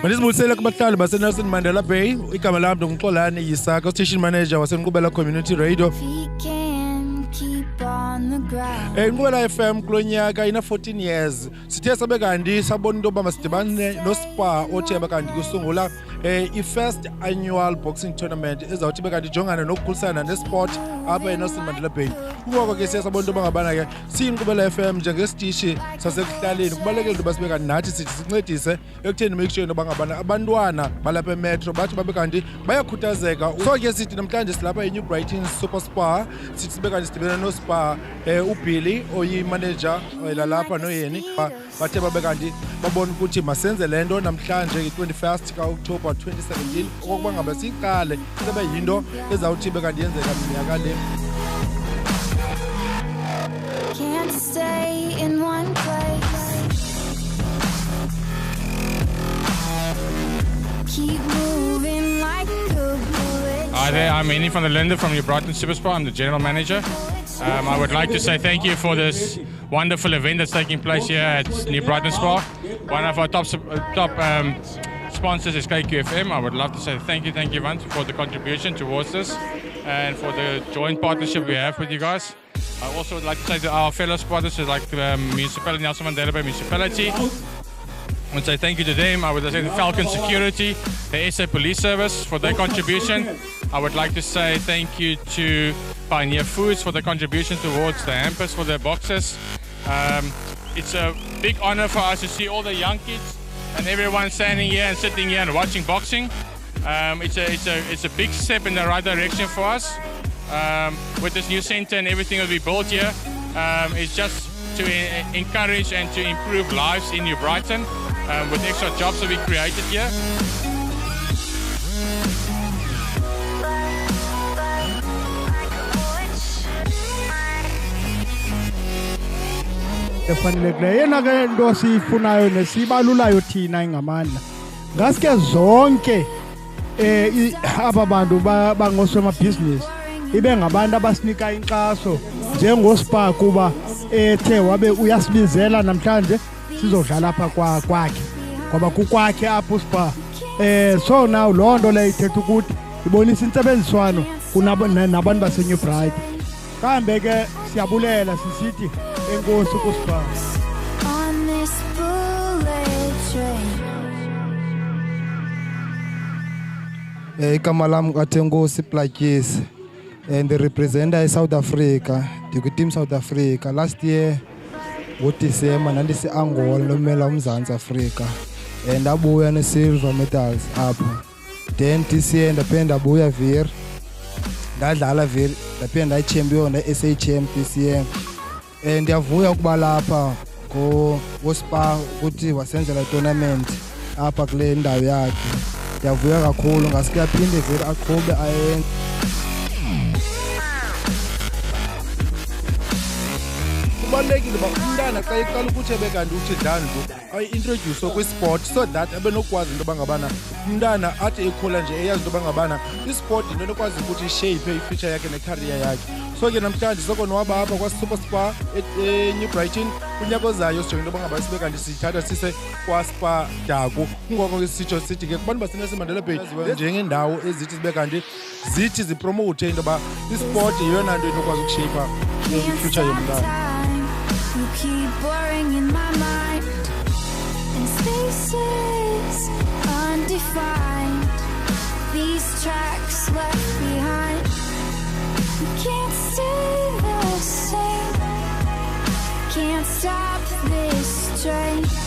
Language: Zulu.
Manizibuyisela kubahlali baseNelson Mandela Bay. Igama lami nguXolani Yisaka, station manager waseNkqubela Community Radio. Inqubela FM kulonyaka ina 14 years. Sithe sabe kanti sabona into yoba masidibane noSpa othe bakanti kusungula i-first annual boxing tournament ezawuthi bekanti ijongana nokukhulisana nesport apha eNelson Mandela Bay. Kungoko ke siyasabona into yoba ngabana ke siyinqubela FM njengesitishi sasekuhlaleni kubalulekile into yoba sibe kanti nathi sithi sincedise ekutheni make sure into yoba ngabana abantwana balapha emetro bathi babe kanti bayakhuthazeka. So ke sithi namhlanje silapha eNew Brighton Super Spa, sithi sibe kanti sidibene noSpa uBilly oyi-manager lalapha noyeni bathe babe kanti babona ukuthi masenze lento namhlanje i-21st ka-October 2017 okokuba ngaba siyiqale sebe yinto ezawuthi be kanti yenzeka minyaka le. Can't stay in one place. Keep moving like a bullet. Hi there, I'm Annie van der Linde from New Brighton Super Spa. I'm the general manager. I would like to say thank you for this wonderful event that's taking place here at New Brighton Spa. One of our top sponsors is KQFM. I would love to say thank you, Vant, for the contribution towards this and for the joint partnership we have with you guys. I also would like to say to our fellow sponsors like the Municipality, Nelson Mandela Bay Municipality. I would say thank you to them. I would say to Falcon Security, the SA Police Service for their contribution. I would like to say thank you to Pioneer Foods for their contribution towards the hampers for their boxes. It's a big honor for us to see all the young kids and everyone standing here and sitting here and watching boxing. It's a big step in the right direction for us. With this new center and everything that we built here, it's just to encourage and to improve lives in New Brighton with extra jobs that we created here. Efanelekileyo yena ke into siyifunayo nesibalulayo thina ingamandla ngaske zonke aba bantu bangosomabhizinisi ibe ngabantu abasinika inkxaso njengoSpa kuba ethe wabe uyasibizela namhlanje sizodlala apha kwakhe ngoba kukwakhe apho uSpa so now loo nto leyo ithetha ukuthi ibonisa intsebenziswano nabantu baseNew Brighton. Kambe ke siyabulela sisithi enkosi kuSpa. On this bullet train. Igama lami kaThenkosi Platyisi and the representer South Africa, the team South Africa. Last year ngoDecember nandisi Angola lomela uMzantsi Afrika and abuya ne-silver medals apho. Then this year ndaphenda abuya Vir ndadlala Vir ndaphenda i-champion ne-SA champ this year. Ndiyavuya ukuba lapha ngoSpa ukuthi wasenzela tournament apha kule ndawo yakhe. Ndiyavuya kakhulu ngaske aphinde Vir aqhube ayenze. Kubalulekile uba umntana xa eqala ukuthi ebe kanti uthi dlangu ayi-introduce kwi-sport so that abe nokwazi into yoba ngabana umntana athi ekhula nje eyazi into yoba ngabana i-sport yinto enokwazi ukuthi ishape i-future yakhe necareer yakhe. So ke namhlanje sokonwaba apha kwaSuper Spa eNew Brighton kunyaka ozayo sijonge into yoba ngabana sibe kanti siyithatha sise kwaSpa Daku. Kungoko ke sitsho sithi ke kubantu baseNelson Mandela Bay njengeendawo ezithi zibe kanti zithi zipromote into yoba i-sport yeyona nto enokwazi ukushape i-future yomntana. You keep boring in my mind, and spaces undefined. These tracks left behind. You can't